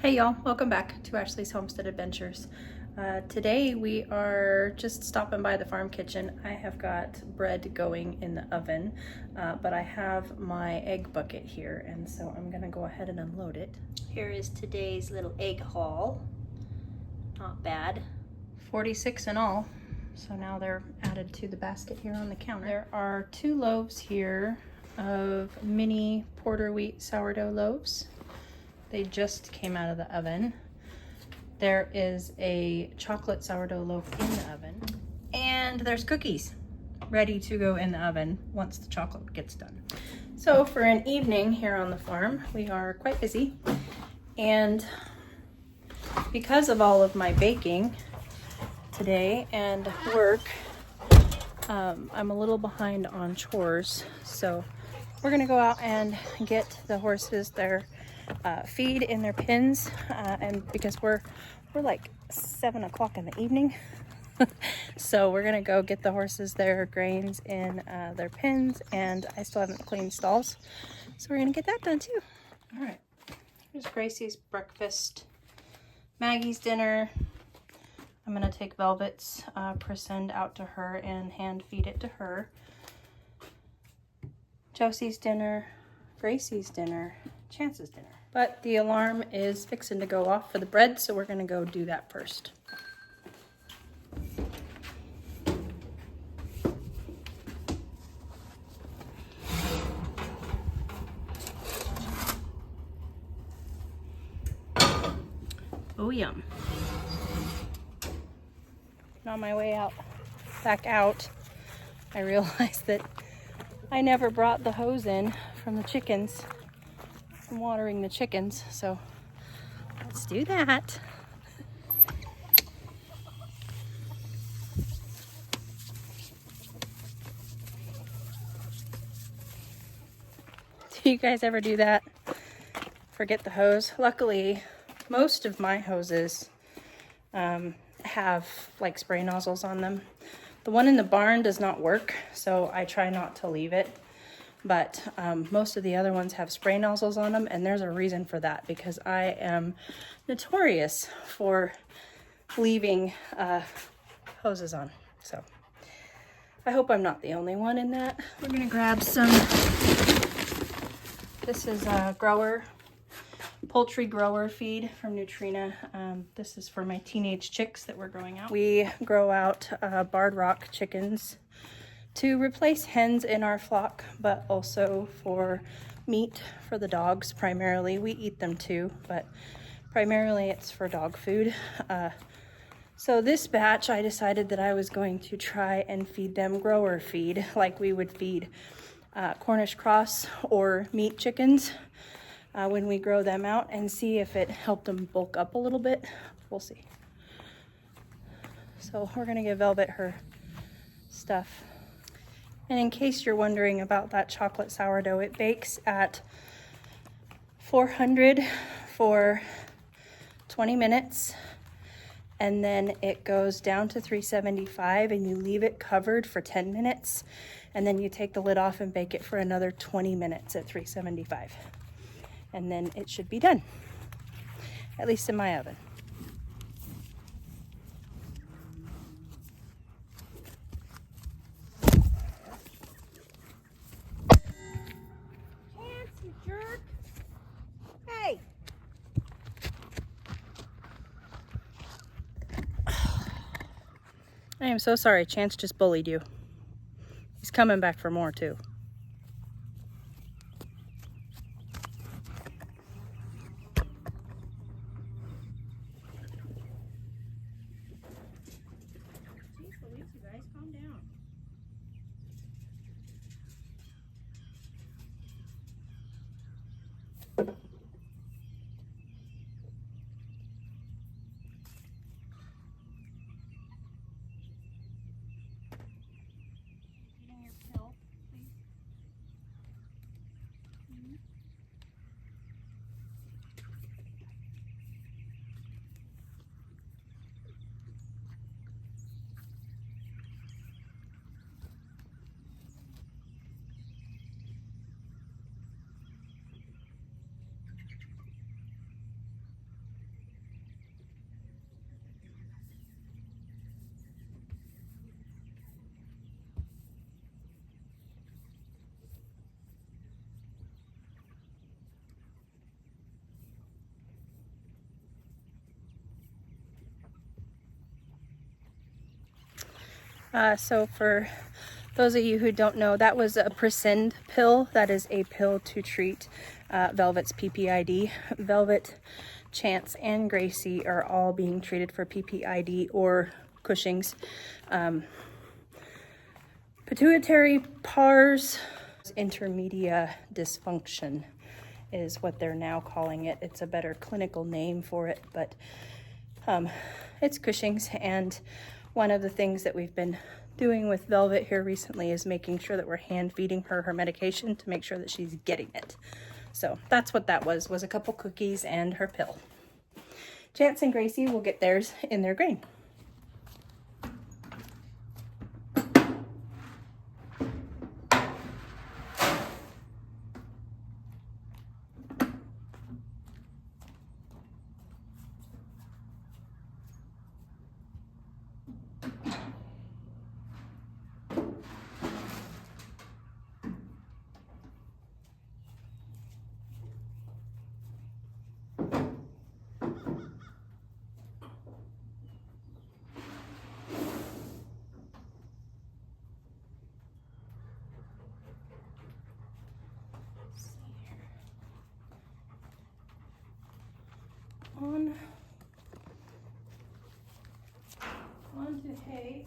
Hey y'all, welcome back to Ashley's Homestead Adventures. Today we are just stopping by the farm kitchen. I have got bread going in the oven, but I have my egg bucket here, and so I'm gonna go ahead and unload it. Here is today's little egg haul. Not bad. 46 in all, so now they're added to the basket here on the counter. There are 2 loaves here of mini porter wheat sourdough loaves. They just came out of the oven. There is a chocolate sourdough loaf in the oven. And there's cookies ready to go in the oven once the chocolate gets done. So for an evening here on the farm, we are quite busy. And because of all of my baking today and work, I'm a little behind on chores. So we're gonna go out and get the horses their feed in their pens, and because we're like 7 o'clock in the evening, so we're gonna go get the horses their grains in their pens, and I still haven't cleaned stalls, so we're gonna get that done too. All right, here's Gracie's breakfast, Maggie's dinner. I'm gonna take Velvet's presend out to her and hand feed it to her. Josie's dinner, Gracie's dinner, Chance's dinner. But the alarm is fixing to go off for the bread, so we're gonna go do that first. Oh, yum. On my way back out, I realized that I never brought the hose in from the chickens. I'm watering the chickens, so let's do that. Do you guys ever do that? Forget the hose? Luckily, most of my hoses have like spray nozzles on them. The one in the barn does not work, so I try not to leave it. But most of the other ones have spray nozzles on them, and there's a reason for that, because I am notorious for leaving hoses on. So I hope I'm not the only one in that. We're gonna grab some, this is a poultry grower feed from Nutrina. This is for my teenage chicks that we're growing out. We grow out barred rock chickens to replace hens in our flock, but also for meat for the dogs primarily. We eat them too, but primarily it's for dog food. So this batch, I decided that I was going to try and feed them grower feed, like we would feed Cornish cross or meat chickens when we grow them out, and see if it helped them bulk up a little bit. We'll see. So we're gonna give Velvet her stuff. And in case you're wondering about that chocolate sourdough, it bakes at 400 for 20 minutes, and then it goes down to 375, and you leave it covered for 10 minutes, and then you take the lid off and bake it for another 20 minutes at 375. And then it should be done, at least in my oven. I am so sorry, Chance just bullied you. He's coming back for more too. Jeez Louise, you guys, calm down. So for those of you who don't know, that was a Presend pill. That is a pill to treat Velvet's PPID. Velvet, Chance, and Gracie are all being treated for PPID or Cushing's. Pituitary pars intermedia dysfunction is what they're now calling it. It's a better clinical name for it, but it's Cushing's. And one of the things that we've been doing with Velvet here recently is making sure that we're hand feeding her medication to make sure that she's getting it. So that's what that was a couple cookies and her pill. Chance and Gracie will get theirs in their grain. On to hay.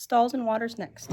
Stalls and waters next.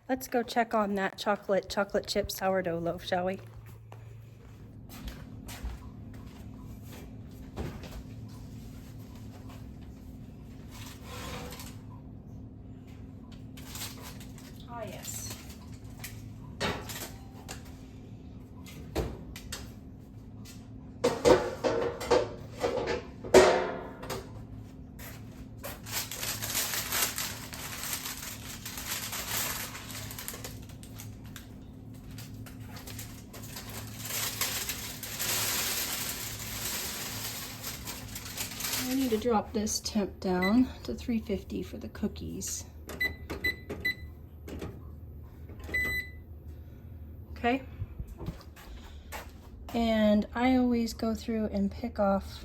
Let's go check on that chocolate chip sourdough loaf, shall we? Ah, yes. I need to drop this temp down to 350 for the cookies. Okay. And I always go through and pick off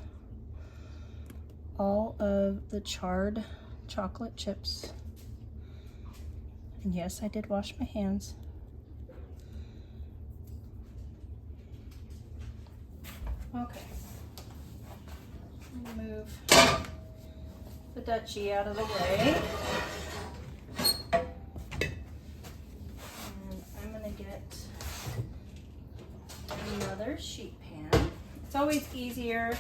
all of the charred chocolate chips. And yes, I did wash my hands. Okay. I'm gonna move the Dutchie out of the way. And I'm gonna get another sheet pan. It's always easier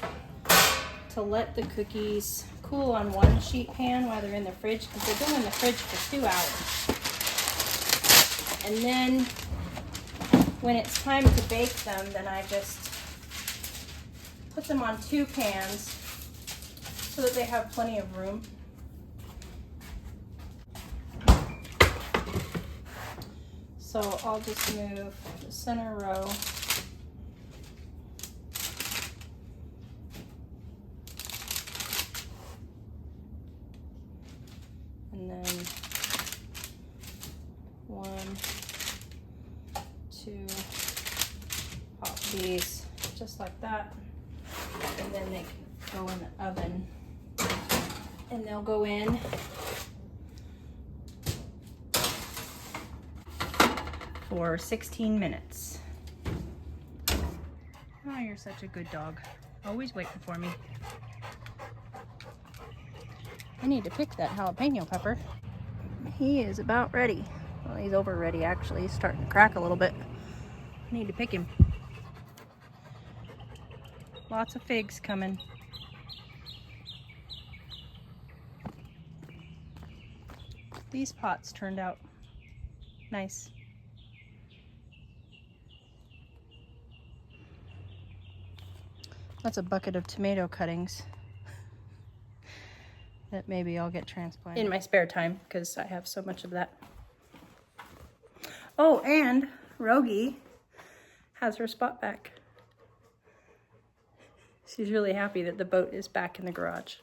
to let the cookies cool on one sheet pan while they're in the fridge, because they've been in the fridge for 2 hours. And then when it's time to bake them, then I just put them on 2 pans so that they have plenty of room. So I'll just move the center row and then 1, 2, pop these just like that, and then they can go in the oven, and they'll go in for 16 minutes. Oh, you're such a good dog. Always waiting for me. I need to pick that jalapeno pepper. He is about ready. Well, he's over ready actually. He's starting to crack a little bit. I need to pick him. Lots of figs coming. These pots turned out nice. That's a bucket of tomato cuttings that maybe I'll get transplanted in my spare time because I have so much of that. Oh, and Rogie has her spot back. She's really happy that the boat is back in the garage.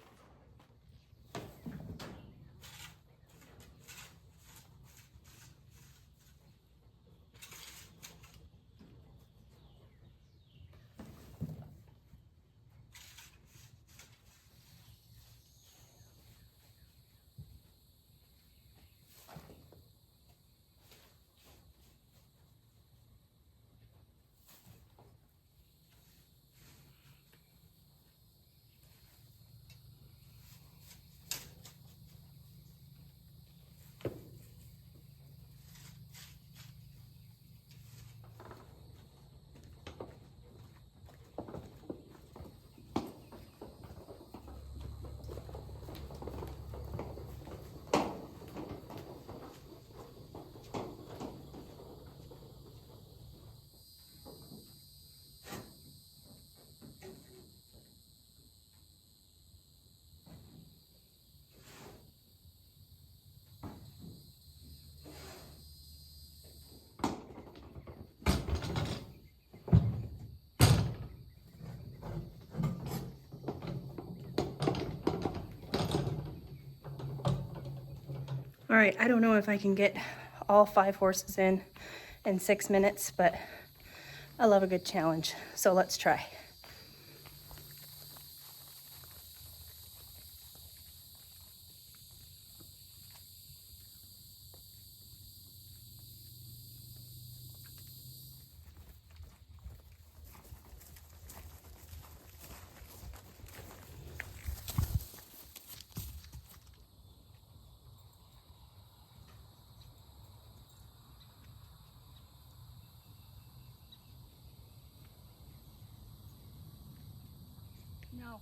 All right, I don't know if I can get all 5 horses in 6 minutes, but I love a good challenge, so let's try. No.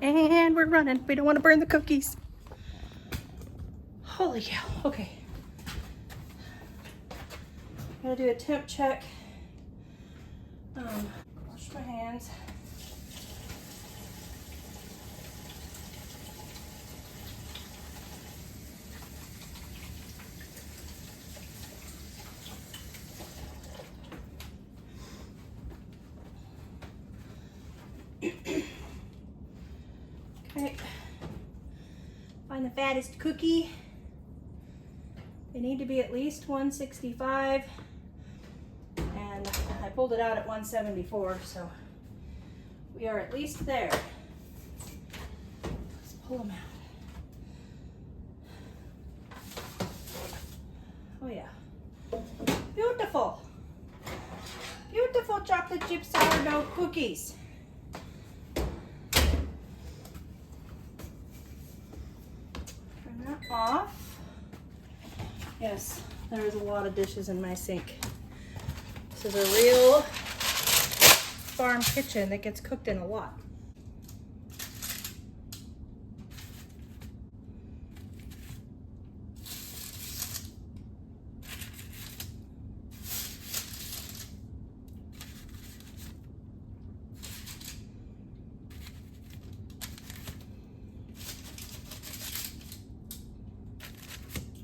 And we're running. We don't want to burn the cookies. Holy cow. Okay. Gotta do a temp check. Wash my hands. Okay. Find the fattest cookie. They need to be at least 165. And I pulled it out at 174, so we are at least there. Let's pull them out. Oh yeah. Beautiful. Beautiful chocolate chip sourdough cookies. Turn that off. Yes, there's a lot of dishes in my sink. This is a real farm kitchen that gets cooked in a lot.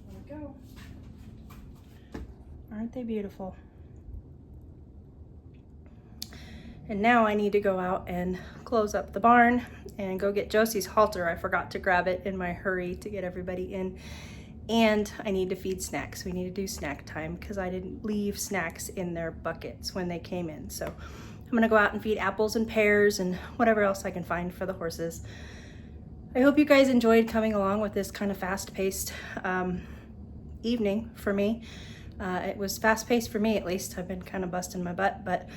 There we go. Aren't they beautiful? And now I need to go out and close up the barn and go get Josie's halter. I forgot to grab it in my hurry to get everybody in. And I need to feed Snacks. We need to do snack time because I didn't leave Snacks in their buckets when they came in. So I'm gonna go out and feed apples and pears and whatever else I can find for the horses. I hope you guys enjoyed coming along with this kind of fast-paced evening for me. It was fast-paced for me, at least. I've been kind of busting my butt, but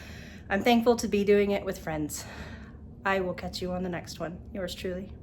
I'm thankful to be doing it with friends. I will catch you on the next one. Yours truly.